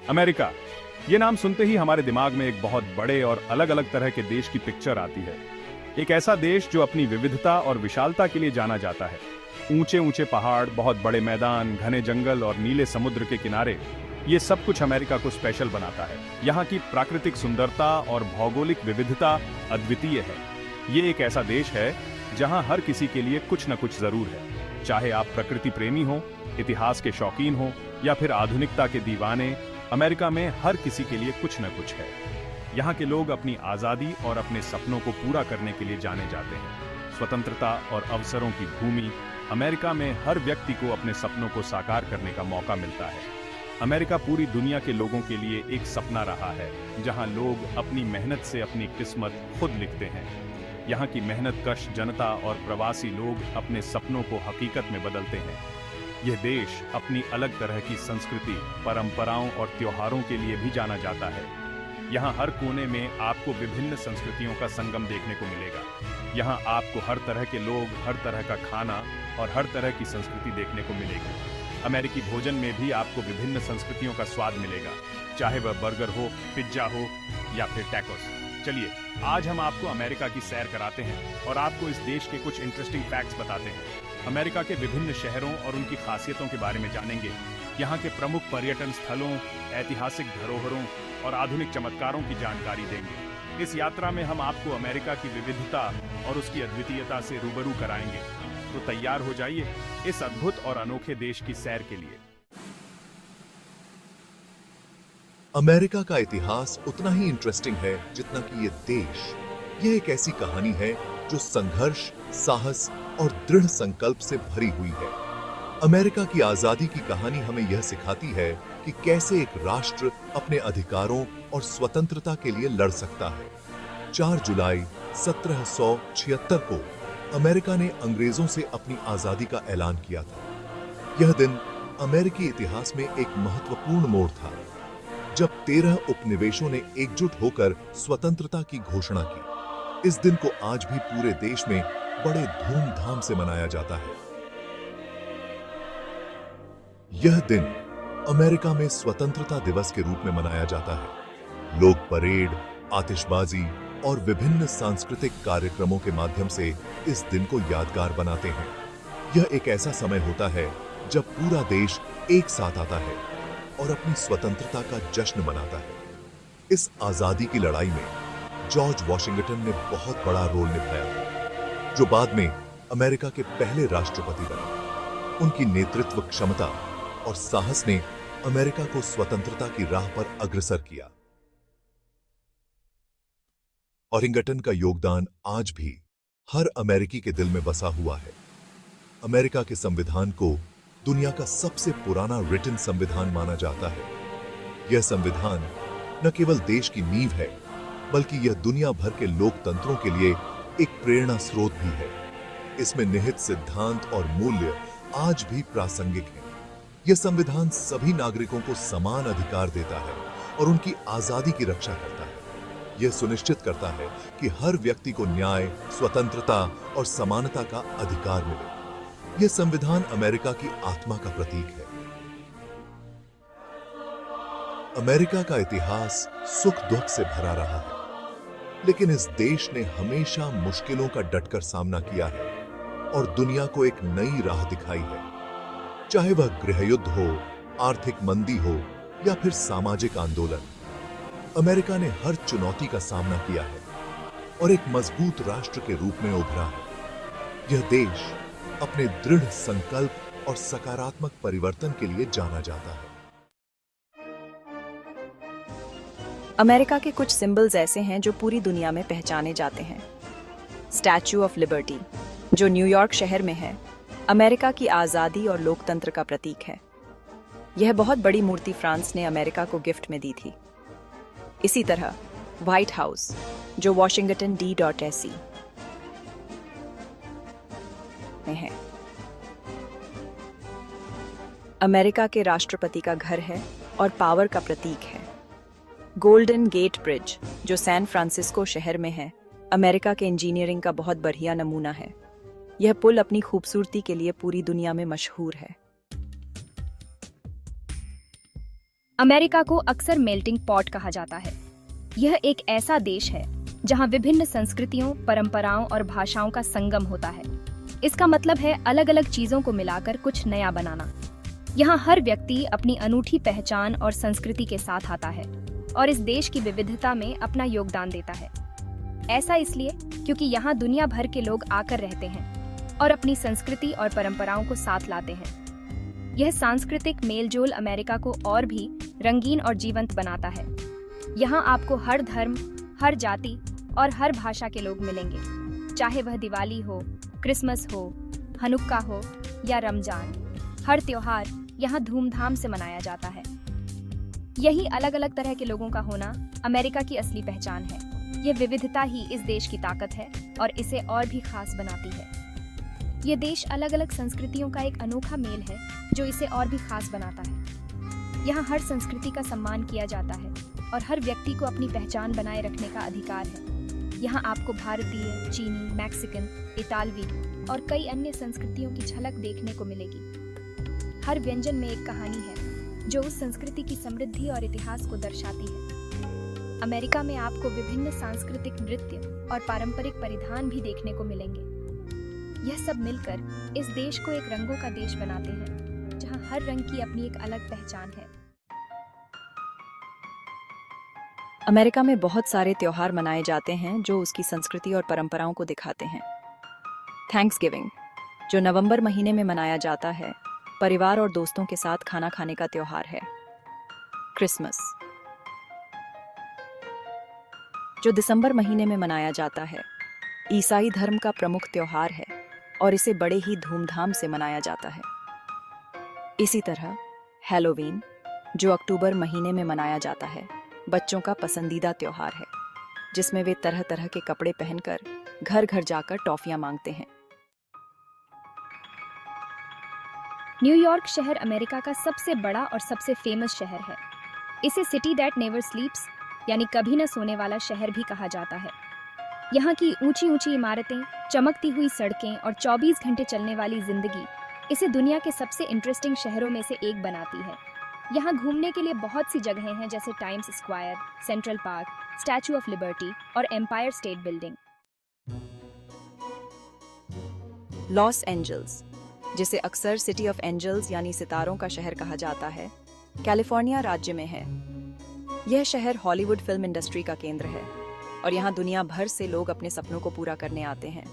America, ये नाम सुनते ही हमारे दिमाग में एक बहुत बड़े और अलग अलग तरह के देश की पिक्चर आती है। एक ऐसा देश जो अपनी विविधता और विशालता के लिए जाना जाता है। ऊंचे ऊंचे पहाड़, बहुत बड़े मैदान, घने जंगल और नीले समुद्र के किनारे, ये सब कुछ अमेरिका को स्पेशल बनाता है। यहाँ की प्राकृतिक सुंदरता और भौगोलिक विविधता अद्वितीय है। ये एक ऐसा देश है जहाँ हर किसी के लिए कुछ न कुछ जरूर है। चाहे आप प्रकृति प्रेमी हो, इतिहास के शौकीन हो या फिर आधुनिकता के दीवाने, अमेरिका में हर किसी के लिए कुछ न कुछ है। यहाँ के लोग अपनी आज़ादी और अपने सपनों को पूरा करने के लिए जाने जाते हैं। स्वतंत्रता और अवसरों की भूमि, अमेरिका में हर व्यक्ति को अपने सपनों को साकार करने का मौका मिलता है। अमेरिका पूरी दुनिया के लोगों के लिए एक सपना रहा है, जहाँ लोग अपनी मेहनत से अपनी किस्मत खुद लिखते हैं। यहाँ की मेहनतकश जनता और प्रवासी लोग अपने सपनों को हकीकत में बदलते हैं। यह देश अपनी अलग तरह की संस्कृति, परंपराओं और त्योहारों के लिए भी जाना जाता है। यहाँ हर कोने में आपको विभिन्न संस्कृतियों का संगम देखने को मिलेगा। यहाँ आपको हर तरह के लोग, हर तरह का खाना और हर तरह की संस्कृति देखने को मिलेगी। अमेरिकी भोजन में भी आपको विभिन्न संस्कृतियों का स्वाद मिलेगा, चाहे वह बर्गर हो, पिज्जा हो या फिर टैकोस। चलिए, आज हम आपको अमेरिका की सैर कराते हैं और आपको इस देश के कुछ इंटरेस्टिंग फैक्ट्स बताते हैं। अमेरिका के विभिन्न शहरों और उनकी खासियतों के बारे में जानेंगे। यहाँ के प्रमुख पर्यटन स्थलों, ऐतिहासिक धरोहरों और आधुनिक चमत्कारों की जानकारी देंगे। इस यात्रा में हम आपको अमेरिका की विविधता और उसकी अद्वितीयता से रूबरू कराएंगे। तो तैयार हो जाइए इस अद्भुत और अनोखे देश की सैर के लिए। अमेरिका का इतिहास उतना ही इंटरेस्टिंग है जितना कि ये देश। ये एक ऐसी कहानी है जो संघर्ष, साहस और दृढ़ संकल्प से भरी हुई है। अमेरिका की आजादी की कहानी हमें यह सिखाती है कि कैसे एक राष्ट्र अपने अधिकारों और स्वतंत्रता के लिए लड़ सकता है। 4 जुलाई 1776 को अमेरिका ने अंग्रेजों से अपनी आजादी का ऐलान किया था। यह दिन अमेरिकी इतिहास में एक महत्वपूर्ण मोड़ था, जब 13 उपनिवेशों ने एकजुट होकर स्वतंत्रता की घोषणा की। इस दिन को आज भी पूरे देश में बड़े धूमधाम से मनाया जाता है। यह दिन अमेरिका में स्वतंत्रता दिवस के रूप में मनाया जाता है। लोग परेड, आतिशबाजी और विभिन्न सांस्कृतिक कार्यक्रमों के माध्यम से इस दिन को यादगार बनाते हैं। यह एक ऐसा समय होता है जब पूरा देश एक साथ आता है और अपनी स्वतंत्रता का जश्न मनाता है। इस आजादी की लड़ाई में जॉर्ज वॉशिंगटन ने बहुत बड़ा रोल निभाया था, जो बाद में अमेरिका के पहले राष्ट्रपति बने। उनकी नेतृत्व क्षमता और साहस ने अमेरिका को स्वतंत्रता की राह पर अग्रसर किया। वॉशिंगटन का योगदान आज भी हर अमेरिकी के दिल में बसा हुआ है। अमेरिका के संविधान को दुनिया का सबसे पुराना रिटन संविधान माना जाता है। यह संविधान न केवल देश की नींव है, बल्कि यह दुनिया भर के लोकतंत्रों के लिए एक प्रेरणा स्रोत भी है। इसमें निहित सिद्धांत और मूल्य आज भी प्रासंगिक हैं। यह संविधान सभी नागरिकों को समान अधिकार देता है और उनकी आजादी की रक्षा करता है। यह सुनिश्चित करता है कि हर व्यक्ति को न्याय, स्वतंत्रता और समानता का अधिकार मिले। यह संविधान अमेरिका की आत्मा का प्रतीक है। अमेरिका का इतिहास सुख दुख से भरा रहा है, लेकिन इस देश ने हमेशा मुश्किलों का डटकर सामना किया है और दुनिया को एक नई राह दिखाई है। चाहे वह गृह युद्ध हो, आर्थिक मंदी हो या फिर सामाजिक आंदोलन, अमेरिका ने हर चुनौती का सामना किया है और एक मजबूत राष्ट्र के रूप में उभरा है। यह देश अपने दृढ़ संकल्प और सकारात्मक परिवर्तन के लिए जाना जाता है। अमेरिका के कुछ सिंबल्स ऐसे हैं जो पूरी दुनिया में पहचाने जाते हैं। स्टैच्यू ऑफ लिबर्टी, जो न्यूयॉर्क शहर में है, अमेरिका की आज़ादी और लोकतंत्र का प्रतीक है। यह बहुत बड़ी मूर्ति फ्रांस ने अमेरिका को गिफ्ट में दी थी। इसी तरह व्हाइट हाउस, जो वॉशिंगटन DC में है, अमेरिका के राष्ट्रपति का घर है और पावर का प्रतीक है। गोल्डन गेट ब्रिज, जो सैन फ्रांसिस्को शहर में है, अमेरिका के इंजीनियरिंग का बहुत बढ़िया नमूना है। यह पुल अपनी खूबसूरती के लिए पूरी दुनिया में मशहूर है। अमेरिका को अक्सर मेल्टिंग पॉट कहा जाता है। यह एक ऐसा देश है जहां विभिन्न संस्कृतियों, परंपराओं और भाषाओं का संगम होता है। इसका मतलब है अलग अलग चीजों को मिलाकर कुछ नया बनाना। यहाँ हर व्यक्ति अपनी अनूठी पहचान और संस्कृति के साथ आता है और इस देश की विविधता में अपना योगदान देता है। ऐसा इसलिए क्योंकि यहाँ दुनिया भर के लोग आकर रहते हैं और अपनी संस्कृति और परंपराओं को साथ लाते हैं। यह सांस्कृतिक मेलजोल अमेरिका को और भी रंगीन और जीवंत बनाता है। यहाँ आपको हर धर्म, हर जाति और हर भाषा के लोग मिलेंगे, चाहे वह दिवाली हो, क्रिसमस हो, हनुक्का हो या रमजान। हर त्योहार यहाँ धूमधाम से मनाया जाता है। यही अलग अलग तरह के लोगों का होना अमेरिका की असली पहचान है। यह विविधता ही इस देश की ताकत है और इसे और भी खास बनाती है। ये देश अलग अलग संस्कृतियों का एक अनोखा मेल है जो इसे और भी खास बनाता है। यहाँ हर संस्कृति का सम्मान किया जाता है और हर व्यक्ति को अपनी पहचान बनाए रखने का अधिकार है। यहाँ आपको भारतीय, चीनी, मैक्सिकन, इतालवी और कई अन्य संस्कृतियों की झलक देखने को मिलेगी। हर व्यंजन में एक कहानी है जो उस संस्कृति की समृद्धि और इतिहास को दर्शाती है। अमेरिका में आपको विभिन्न सांस्कृतिक नृत्य और पारंपरिक परिधान भी देखने को मिलेंगे। यह सब मिलकर इस देश को एक रंगों का देश बनाते हैं, जहां हर रंग की अपनी एक अलग पहचान है। अमेरिका में बहुत सारे त्योहार मनाए जाते हैं जो उसकी संस्कृति और परंपराओं को दिखाते हैं। थैंक्सगिविंग, जो नवंबर महीने में मनाया जाता है, परिवार और दोस्तों के साथ खाना खाने का त्योहार है। क्रिसमस, जो दिसंबर महीने में मनाया जाता है, ईसाई धर्म का प्रमुख त्योहार है और इसे बड़े ही धूमधाम से मनाया जाता है। इसी तरह हैलोवीन, जो अक्टूबर महीने में मनाया जाता है, बच्चों का पसंदीदा त्योहार है, जिसमें वे तरह तरह के कपड़े पहनकर घर घर जाकर टॉफियां मांगते हैं। न्यूयॉर्क शहर अमेरिका का सबसे बड़ा और सबसे फेमस शहर है। इसे सिटी दैट नेवर स्लीप्स यानी कभी न सोने वाला शहर भी कहा जाता है। यहाँ की ऊंची ऊंची इमारतें, चमकती हुई सड़कें और 24 घंटे चलने वाली जिंदगी इसे दुनिया के सबसे इंटरेस्टिंग शहरों में से एक बनाती है। यहाँ घूमने के लिए बहुत सी जगहें हैं, जैसे Times Square, Central Park, Statue of Liberty और Empire State Building. Los Angeles, जिसे अक्सर सिटी ऑफ एंजल्स यानी सितारों का शहर कहा जाता है, कैलिफोर्निया राज्य में है। यह शहर हॉलीवुड फिल्म इंडस्ट्री का केंद्र है और यहाँ दुनिया भर से लोग अपने सपनों को पूरा करने आते हैं।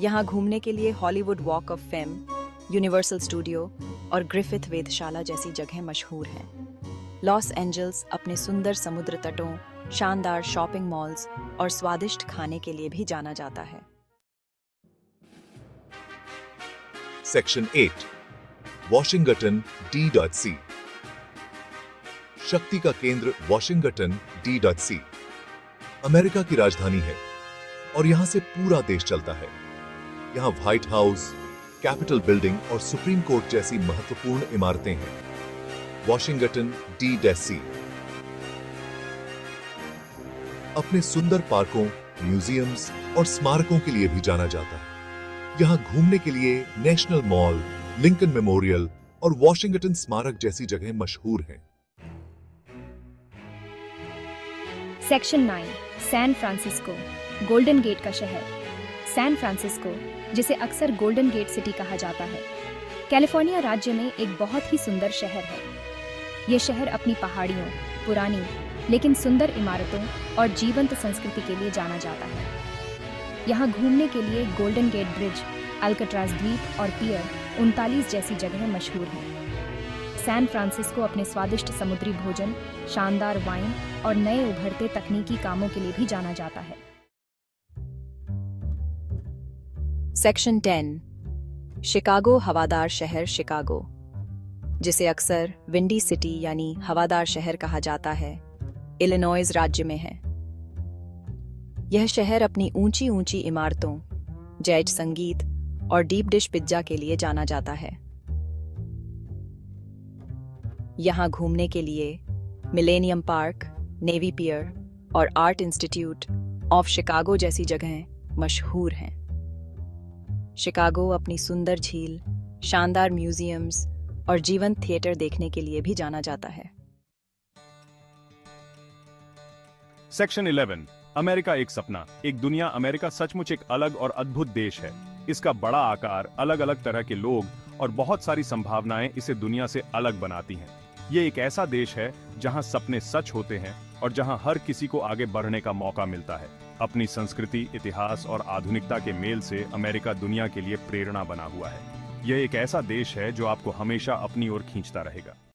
यहाँ घूमने के लिए Hollywood walk of fame, universal studio और ग्रिफिथ वेधशाला जैसी जगहें मशहूर हैं। लॉस एंजल्स अपने सुंदर समुद्र तटों, शानदार शॉपिंग मॉल्स और स्वादिष्ट खाने के लिए भी जाना जाता है। Section 8, Washington D.C। शक्ति का केंद्र वॉशिंगटन D.C अमेरिका की राजधानी है और यहां से पूरा देश चलता है। यहां व्हाइट हाउस, कैपिटल बिल्डिंग और सुप्रीम कोर्ट जैसी महत्वपूर्ण इमारतें हैं। वॉशिंगटन D.C अपने सुंदर पार्कों, म्यूजियम्स और स्मारकों के लिए भी जाना जाता है। यहां घूमने के लिए नेशनल मॉल, लिंकन मेमोरियल और वॉशिंगटन स्मारक जैसी जगहें मशहूर हैं। Section 9, San Francisco, Golden Gate का शहर। सैन फ्रांसिस्को, जिसे अक्सर गोल्डन गेट सिटी कहा जाता है, कैलिफोर्निया राज्य में एक बहुत ही सुंदर शहर है। यह शहर अपनी पहाड़ियों, पुरानी लेकिन सुंदर इमारतों और जीवंत संस्कृति के लिए जाना जाता है। यहाँ घूमने के लिए गोल्डन गेट ब्रिज, अल्काट्राज द्वीप और पियर 39 जैसी जगहें मशहूर हैं। सैन फ्रांसिस्को अपने स्वादिष्ट समुद्री भोजन, शानदार वाइन और नए उभरते तकनीकी कामों के लिए भी जाना जाता है। सेक्शन 10, शिकागो हवादार शहर शिकागो, जिसे अक्सर विंडी सिटी यानी हवादार शहर कहा जाता है, इलिनॉइस राज्य में है। यह शहर अपनी ऊंची ऊंची इमारतों, जैज संगीत और डीप डिश पिज्जा के लिए जाना जाता है। यहाँ घूमने के लिए मिलेनियम पार्क, नेवी पियर और आर्ट इंस्टीट्यूट ऑफ शिकागो जैसी जगहें मशहूर हैं। शिकागो अपनी सुंदर झील, शानदार म्यूजियम्स और जीवंत थिएटर देखने के लिए भी जाना जाता है। सेक्शन 11, अमेरिका एक सपना। एक दुनिया अमेरिका सचमुच एक अलग और अद्भुत देश है। इसका बड़ा आकार, अलग अलग तरह के लोग और बहुत सारी संभावनाएं इसे दुनिया से अलग बनाती हैं। ये एक ऐसा देश है जहां सपने सच होते हैं और जहां हर किसी को आगे बढ़ने का मौका मिलता है। अपनी संस्कृति, इतिहास और आधुनिकता के मेल से अमेरिका दुनिया के लिए प्रेरणा बना हुआ है। यह एक ऐसा देश है जो आपको हमेशा अपनी ओर खींचता रहेगा।